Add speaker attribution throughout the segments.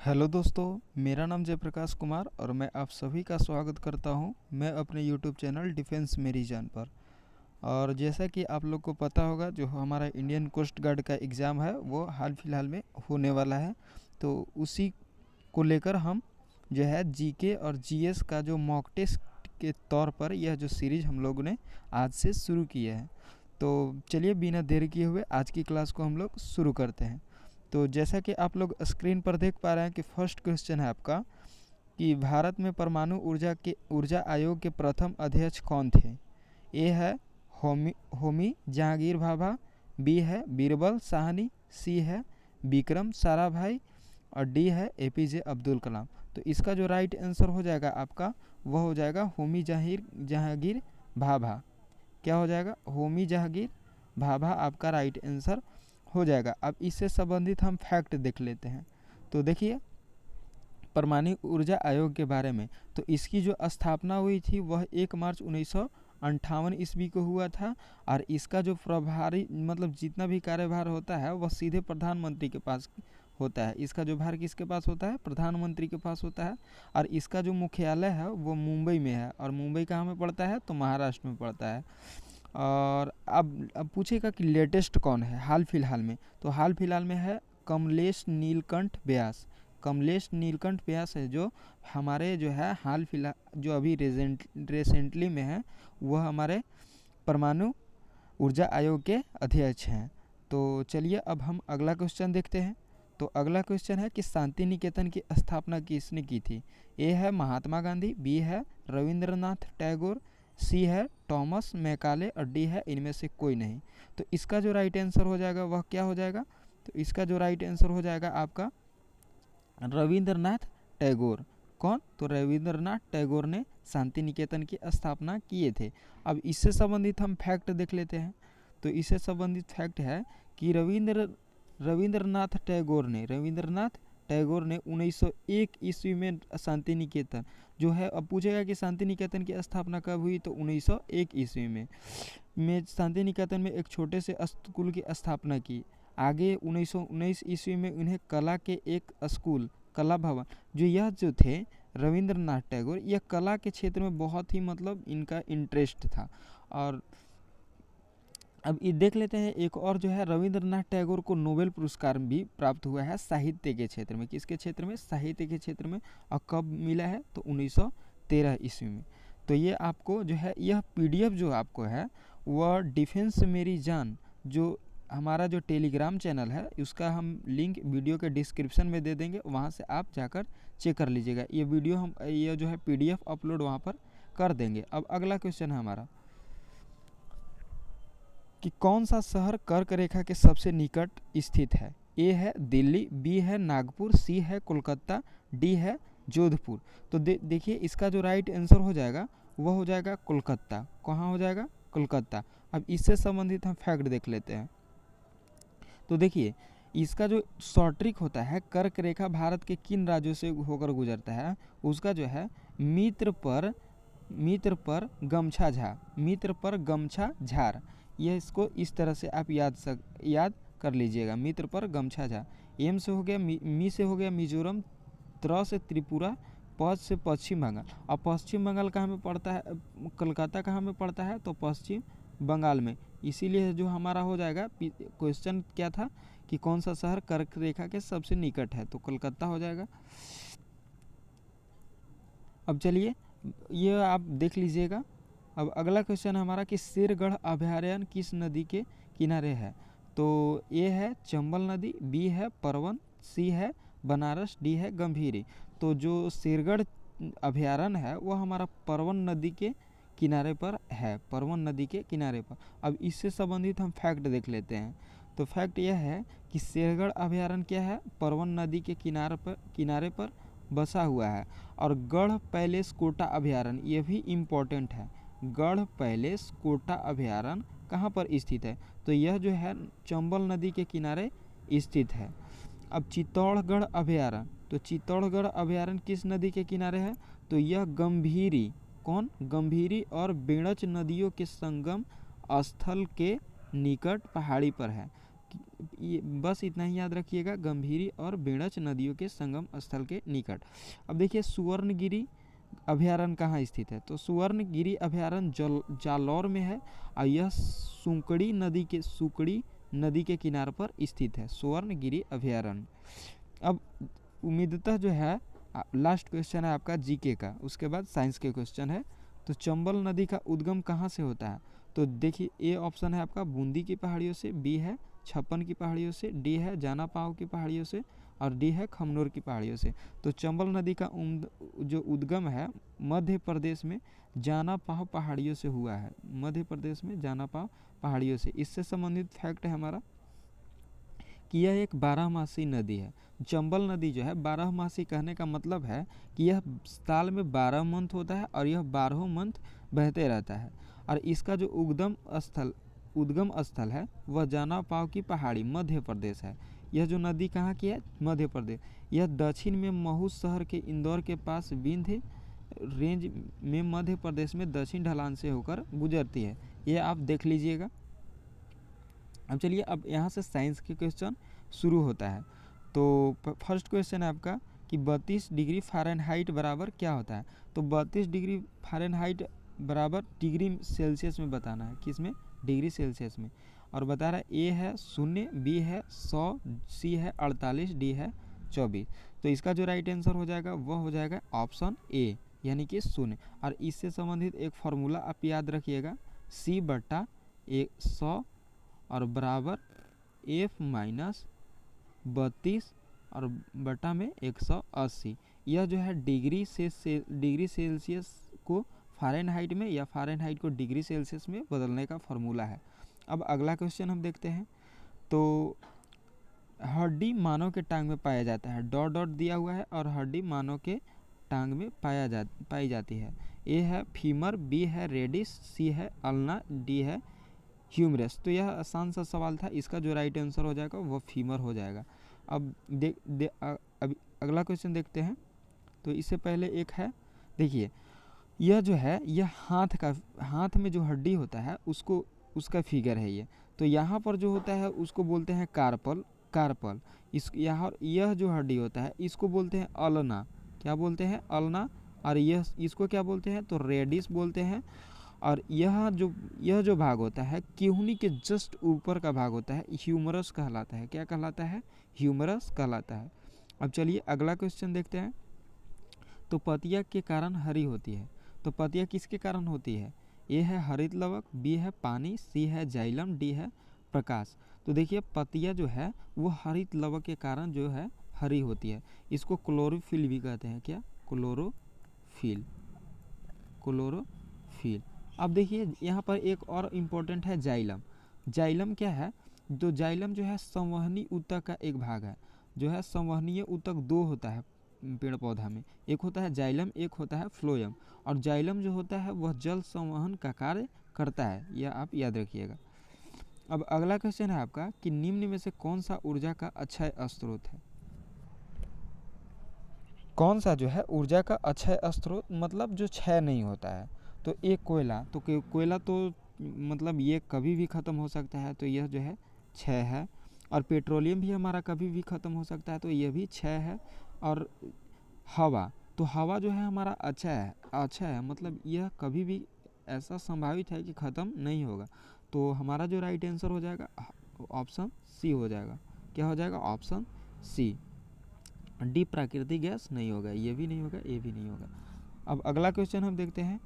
Speaker 1: Hello दोस्तों, मेरा नाम जयप्रकाश कुमार और मैं आप सभी का स्वागत करता हूं मैं अपने यूट्यूब चैनल डिफेंस मेरी जान पर। और जैसा कि आप लोग को पता होगा, जो हमारा इंडियन कोस्ट गार्ड का एग्ज़ाम है वो हाल फिलहाल में होने वाला है। तो उसी को लेकर हम जो है जीके और जीएस का जो मॉक टेस्ट के तौर पर यह जो सीरीज़ हम लोगों ने आज से शुरू किया है। तो चलिए बिना देरी किए हुए आज की क्लास को हम लोग शुरू करते हैं। तो जैसा कि आप लोग स्क्रीन पर देख पा रहे हैं कि फर्स्ट क्वेश्चन है आपका कि भारत में परमाणु ऊर्जा आयोग के प्रथम अध्यक्ष कौन थे। ए है होमी जहांगीर भाभा, बी है बीरबल साहनी, सी है विक्रम साराभाई और डी है एपीजे अब्दुल कलाम। तो इसका जो राइट आंसर हो जाएगा आपका वह हो जाएगा होमी जहांगीर भाभा। क्या हो जाएगा? होमी जहांगीर भाभा आपका राइट आंसर हो जाएगा। अब इससे संबंधित हम फैक्ट देख लेते हैं। तो देखिए, परमाणु ऊर्जा आयोग के बारे में, तो इसकी जो स्थापना हुई थी वह 1 मार्च 1958 ईस्वी को हुआ था। और इसका जो प्रभारी मतलब जितना भी कार्यभार होता है वह सीधे प्रधानमंत्री के पास होता है। इसका जो भार किसके पास होता है? प्रधानमंत्री के पास होता है। और इसका जो मुख्यालय है वो मुंबई में है। और मुंबई कहाँ में पड़ता है? तो महाराष्ट्र में पड़ता है। और अब पूछेगा कि लेटेस्ट कौन है हाल फिलहाल में, तो हाल फिलहाल में है कमलेश नीलकंठ व्यास। कमलेश नीलकंठ व्यास है जो हमारे जो है हाल फिलहाल जो अभी रिसेंटली में है, वह हमारे परमाणु ऊर्जा आयोग के अध्यक्ष हैं। तो चलिए अब हम अगला क्वेश्चन देखते हैं। तो अगला क्वेश्चन है कि शांति निकेतन की स्थापना किसने की थी। ए है महात्मा गांधी, बी है रविंद्रनाथ टैगोर, सी है टॉमस मैकाले और डी है इनमें से कोई नहीं। तो इसका जो राइट आंसर हो जाएगा वह क्या हो जाएगा? तो इसका जो राइट आंसर हो जाएगा आपका रविंद्रनाथ टैगोर। कौन? तो रविंद्रनाथ टैगोर ने शांति निकेतन की स्थापना किए थे। अब इससे संबंधित हम फैक्ट देख लेते हैं। तो इससे संबंधित फैक्ट है कि रविंद्रनाथ टैगोर ने 1901 ईस्वी में शांति निकेतन जो है, अब पूछेगा कि शांति निकेतन की स्थापना कब हुई, तो 1901 ईस्वी में शांति निकेतन में एक छोटे से स्कूल की स्थापना की। आगे 1919 ईस्वी में उन्हें कला के एक स्कूल, कला भवन, जो यह जो थे रविंद्रनाथ टैगोर, यह कला के क्षेत्र में बहुत ही मतलब इनका इंटरेस्ट था। और अब ये देख लेते हैं एक और जो है, रविंद्रनाथ टैगोर को नोबेल पुरस्कार भी प्राप्त हुआ है साहित्य के क्षेत्र में। किसके क्षेत्र में? साहित्य के क्षेत्र में। और कब मिला है? तो 1913 ईस्वी में। तो ये आपको जो है यह पीडीएफ जो आपको है वह डिफेंस मेरी जान जो हमारा जो टेलीग्राम चैनल है उसका हम लिंक वीडियो के डिस्क्रिप्शन में दे देंगे, वहाँ से आप जाकर चेक कर लीजिएगा। ये वीडियो हम ये जो है पीडीएफ अपलोड वहाँ पर कर देंगे। अब अगला क्वेश्चन है हमारा कि कौन सा शहर कर्क रेखा के सबसे निकट स्थित है। ए है दिल्ली, बी है नागपुर, सी है कोलकाता, डी है जोधपुर। तो देखिए इसका जो राइट आंसर हो जाएगा वह हो जाएगा कोलकाता। कहाँ हो जाएगा? कोलकाता। अब इससे संबंधित हम फैक्ट देख लेते हैं। तो देखिए इसका जो शॉर्ट ट्रिक होता है, कर्क रेखा भारत के किन राज्यों से होकर गुजरता है, उसका जो है मित्र पर गमछा झार, यह इसको इस तरह से आप याद कर लीजिएगा। मित्र पर गमछा झार। एम से हो गया मी से हो गया मिजोरम, त्र से त्रिपुरा, पद से पश्चिम बंगाल। और पश्चिम बंगाल कहाँ में पड़ता है? कलकत्ता कहाँ में पड़ता है? तो पश्चिम बंगाल में। इसीलिए जो हमारा हो जाएगा क्वेश्चन क्या था कि कौन सा शहर कर्क रेखा के सबसे निकट है, तो कोलकाता हो जाएगा। अब चलिए ये आप देख लीजिएगा। अब अगला क्वेश्चन हमारा कि शेरगढ़ अभयारण्य किस नदी के किनारे है। तो ए है चंबल नदी, बी है परवन, सी है बनारस, डी है गंभीरी। तो जो शेरगढ़ अभयारण्य है वह हमारा परवन नदी के किनारे पर है, परवन नदी के किनारे पर। अब इससे संबंधित हम फैक्ट देख लेते हैं। तो फैक्ट यह है कि शेरगढ़ अभयारण्य क्या है? परवन नदी के किनारे पर बसा हुआ है। और गढ़ पैलेस कोटा अभयारण्य ये भी इम्पोर्टेंट है। गढ़ पैलेस कोटा अभयारण्य कहाँ पर स्थित है? तो यह जो है चंबल नदी के किनारे स्थित है। अब चित्तौड़गढ़ अभयारण्य, तो चित्तौड़गढ़ अभयारण्य किस नदी के किनारे है? तो यह गंभीरी, कौन? गंभीरी और बेड़च नदियों के संगम स्थल के निकट पहाड़ी पर है। ये बस इतना ही याद रखिएगा, गंभीरी और बेड़च नदियों के संगम स्थल के निकट। अब देखिए सुवर्णगिरी अभयारण्य कहाँ स्थित है, तो सुवर्णगिरी अभयारण्य जालौर में है और यह सुकड़ी नदी के किनारे पर स्थित है सुवर्णगिरी अभयारण्य। अब उम्मीदतः जो है लास्ट क्वेश्चन है आपका जीके का, उसके बाद साइंस के क्वेश्चन है। तो चंबल नदी का उद्गम कहाँ से होता है, तो देखिए ए ऑप्शन है आपका बूंदी की पहाड़ियों से, बी है छप्पन की पहाड़ियों से, डी है जाना पाव की पहाड़ियों से और डी है खमनोर की पहाड़ियों से। तो चंबल नदी का जो उद्गम है मध्य प्रदेश में जाना पाव पहाड़ियों से हुआ है, मध्य प्रदेश में जाना पाव पहाड़ियों से। इससे संबंधित फैक्ट है हमारा कि यह एक 12मासी नदी है। चंबल नदी जो है 12मासी कहने का मतलब है कि यह साल में 12 मंथ होता है और यह 12 मंथ बहते रहता है। और इसका जो उद्गम स्थल है वह जाना पाव की पहाड़ी मध्य प्रदेश है। यह जो नदी कहाँ की है, मध्य प्रदेश। यह दक्षिण में महू शहर के इंदौर के पास विंध्य रेंज में मध्य प्रदेश में दक्षिण ढलान से होकर गुजरती है, ये आप देख लीजिएगा। अब चलिए अब यहाँ से साइंस के क्वेश्चन शुरू होता है। तो फर्स्ट क्वेश्चन है आपका कि 32 डिग्री फ़ारेनहाइट बराबर क्या होता है, तो 32 डिग्री फ़ारेनहाइट बराबर डिग्री सेल्सियस में बताना है, किस में, डिग्री सेल्सियस में। और बता रहा है ए है 0, बी है 100, सी है 48, डी है 24। तो इसका जो राइट आंसर हो जाएगा वह हो जाएगा ऑप्शन ए यानी कि 0। और इससे संबंधित एक फार्मूला आप याद रखिएगा, सी बट्टा 100 और बराबर एफ माइनस 32 और बटा में 180। यह जो है डिग्री सेल्सियस को फ़ारेनहाइट में या फ़ारेनहाइट को डिग्री सेल्सियस में बदलने का फार्मूला है। अब अगला क्वेश्चन हम देखते हैं। तो हड्डी मानव के टांग में पाया जाता है, डॉट डॉट दिया हुआ है, और हड्डी मानव के टांग में पाई जाती है। ए है फीमर, बी है रेडिस, सी है अल्ना, डी है ह्यूमरस। तो यह आसान सा सवाल था, इसका जो राइट आंसर हो जाएगा वो फीमर हो जाएगा। अब अब अगला क्वेश्चन देखते हैं। तो इससे पहले एक है, देखिए यह जो है यह हाथ में जो हड्डी होता है उसका फिगर है ये। तो यहाँ पर जो होता है उसको बोलते हैं कार्पल। यह जो हड्डी होता है इसको बोलते हैं अल्ना, क्या बोलते हैं, अल्ना। और यह इसको क्या बोलते हैं, तो रेडिस बोलते हैं। और यह जो भाग होता है किहुनी के जस्ट ऊपर का भाग होता है, ह्यूमरस कहलाता है। क्या कहलाता है, ह्यूमरस कहलाता है। अब चलिए अगला क्वेश्चन देखते हैं। तो पतिया के कारण हरी होती है, तो पतिया किसके कारण होती है, ए है हरित लवक, बी है पानी, सी है जाइलम, डी है प्रकाश। तो देखिए पतिया जो है वो हरित लवक के कारण जो है हरी होती है। इसको क्लोरोफिल भी कहते हैं, क्या, क्लोरोफिल। अब देखिए यहाँ पर एक और इम्पोर्टेंट है जाइलम। जाइलम क्या है, तो जाइलम जो है संवहनी ऊतक का एक भाग है। जो है संवहनीय ऊतक दो होता है पेड़ पौधा में, एक होता है जाइलम, एक होता है फ्लोएम। और जाइलम जो होता है वह जल संवहन का कार्य करता है, यह आप याद रखिएगा। अब अगला क्वेश्चन है आपका कि निम्न में से कौन सा ऊर्जा का अक्षय स्रोत है, कौन सा जो है ऊर्जा का अक्षय स्रोत, मतलब जो क्षय नहीं होता है। तो एक कोयला, तो कोयला तो मतलब ये कभी भी ख़त्म हो सकता है, तो यह जो है क्षय है। और पेट्रोलियम भी हमारा कभी भी ख़त्म हो सकता है, तो यह भी क्षय है। और हवा, तो हवा जो है हमारा अच्छा है, मतलब यह कभी भी ऐसा संभावित है कि ख़त्म नहीं होगा। तो हमारा जो राइट आंसर हो जाएगा ऑप्शन सी हो जाएगा। क्या हो जाएगा, ऑप्शन सी। डी प्राकृतिक गैस नहीं होगा, ये भी नहीं होगा, ये भी नहीं होगा। अब अगला क्वेश्चन हम देखते हैं।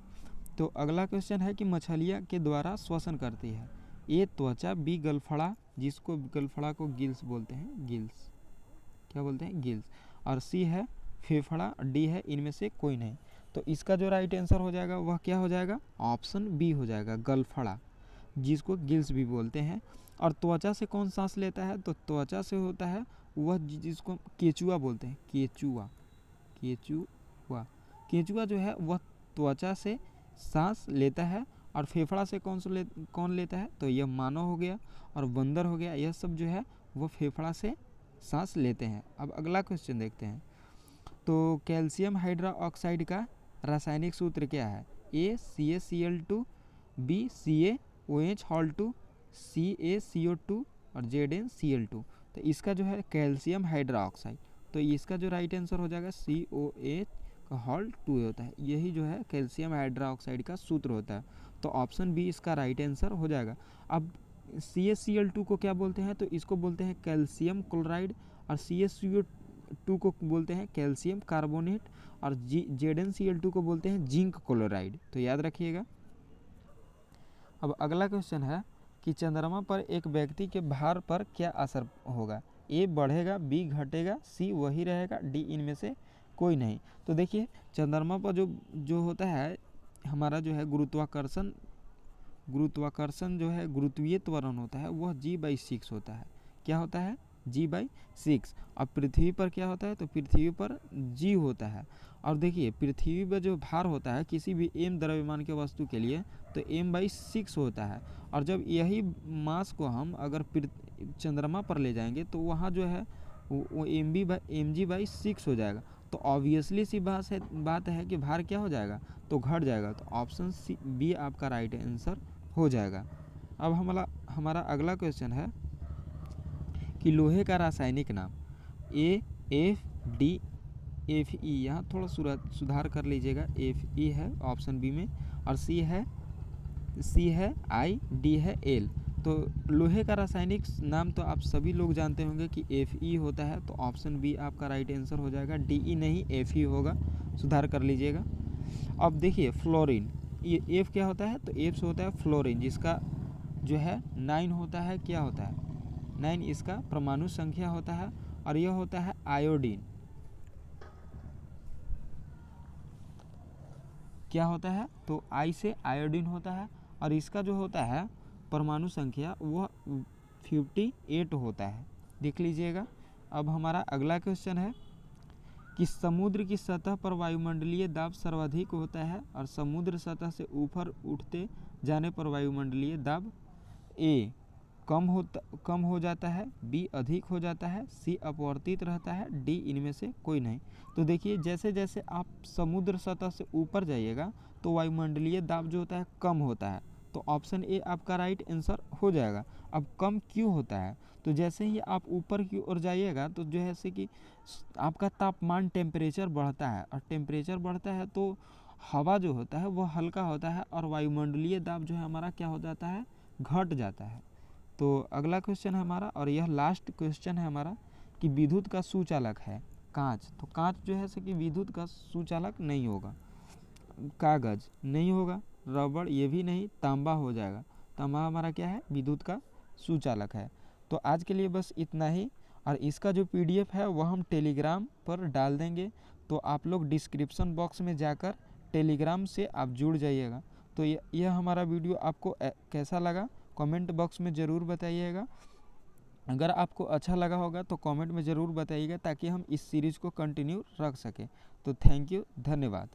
Speaker 1: तो अगला क्वेश्चन है कि मछलियाँ के द्वारा श्वसन करती है, ए त्वचा, बी गलफड़ा, जिसको गलफड़ा को गिल्स बोलते हैं, गिल्स, क्या बोलते हैं, गिल्स। और सी है फेफड़ा, डी है इनमें से कोई नहीं। तो इसका जो राइट आंसर हो जाएगा वह क्या हो जाएगा, ऑप्शन बी हो जाएगा, गलफड़ा, जिसको गिल्स भी बोलते हैं। और त्वचा से कौन सांस लेता है, तो त्वचा से होता है वह जिसको केचुआ बोलते हैं, केचुआ जो है वह त्वचा से सांस लेता है। और फेफड़ा से कौन लेता है, तो यह मानव हो गया और बंदर हो गया, यह सब जो है वो फेफड़ा से सांस लेते हैं। अब अगला क्वेश्चन देखते हैं। तो कैल्शियम हाइड्रोक्साइड का रासायनिक सूत्र क्या है, ए CaCl2, B CaOH Hal2, CaCO2, और ZnCl2। तो इसका जो है कैल्शियम हाइड्रोक्साइड, तो इसका जो राइट आंसर हो जाएगा COH का हॉल 2 होता है। यही जो है कैल्शियम हाइड्रोक्साइड का सूत्र होता है। तो ऑप्शन बी इसका राइट आंसर हो जाएगा। अब CaCl2 को क्या बोलते हैं, तो इसको बोलते हैं कैल्शियम क्लोराइड, और CaCO2 को बोलते हैं कैल्शियम कार्बोनेट, और ZnCl2 को बोलते हैं जिंक क्लोराइड। तो याद रखिएगा। अब अगला क्वेश्चन है कि चंद्रमा पर एक व्यक्ति के भार पर क्या असर होगा। ए बढ़ेगा, बी घटेगा, सी वही रहेगा, डी इनमें से कोई नहीं। तो देखिए चंद्रमा पर जो होता है हमारा जो है गुरुत्वाकर्षण जो है गुरुत्वीय त्वरण होता है वह G/6 होता है। क्या होता है? G/6। अब पृथ्वी पर क्या होता है, तो पृथ्वी पर G होता है। और देखिए पृथ्वी पर जो भार होता है किसी भी m द्रव्यमान के वस्तु के लिए तो m/6 होता है। और जब यही मास को हम अगर चंद्रमा पर ले जाएंगे तो वहाँ जो है वो mg/6 हो जाएगा। तो ऑब्वियसली सी बात है कि भार क्या हो जाएगा, तो घट जाएगा। तो ऑप्शन बी आपका राइट आंसर हो जाएगा। अब हमारा अगला क्वेश्चन है कि लोहे का रासायनिक नाम। AFD FE, यहाँ थोड़ा सुधार कर लीजिएगा, FE है ऑप्शन बी में, और C है I, D है L। तो लोहे का रासायनिक नाम तो आप सभी लोग जानते होंगे कि Fe होता है। तो ऑप्शन बी आपका राइट आंसर हो जाएगा, DE नहीं Fe होगा, सुधार कर लीजिएगा। अब देखिए फ्लोरीन, ये F क्या होता है, तो F से होता है फ्लोरीन, जिसका जो है 9 होता है। क्या होता है? 9 इसका परमाणु संख्या होता है। और यह होता है आयोडीन। क्या होता है, तो I से आयोडीन होता है। और इसका जो होता है परमाणु संख्या वह 58 होता है, देख लीजिएगा। अब हमारा अगला क्वेश्चन है कि समुद्र की सतह पर वायुमंडलीय दाब सर्वाधिक होता है और समुद्र सतह से ऊपर उठते जाने पर वायुमंडलीय दाब A कम हो जाता है, B अधिक हो जाता है, C अपवर्तित रहता है, D इनमें से कोई नहीं। तो देखिए जैसे जैसे आप समुद्र सतह से ऊपर जाइएगा तो वायुमंडलीय दाब जो होता है कम होता है। तो ऑप्शन ए आपका राइट आंसर हो जाएगा। अब कम क्यों होता है, तो जैसे ही आप ऊपर की ओर जाइएगा तो जैसे कि आपका तापमान टेम्परेचर बढ़ता है, और टेम्परेचर बढ़ता है तो हवा जो होता है वह हल्का होता है, और वायुमंडलीय दाब जो है हमारा क्या हो जाता है, घट जाता है। तो अगला क्वेश्चन है हमारा, और यह लास्ट क्वेश्चन है हमारा, कि विद्युत का सुचालक है कांच। तो कांच जो है कि विद्युत का सुचालक नहीं होगा, कागज नहीं होगा, रबड़ ये भी नहीं, तांबा हो जाएगा। तांबा हमारा क्या है, विद्युत का सुचालक है। तो आज के लिए बस इतना ही, और इसका जो PDF है वह हम टेलीग्राम पर डाल देंगे। तो आप लोग डिस्क्रिप्शन बॉक्स में जाकर टेलीग्राम से आप जुड़ जाइएगा। तो यह हमारा वीडियो आपको कैसा लगा कमेंट बॉक्स में ज़रूर बताइएगा। अगर आपको अच्छा लगा होगा तो कमेंट में ज़रूर बताइएगा, ताकि हम इस सीरीज़ को कंटिन्यू रख सकें। तो थैंक यू, धन्यवाद।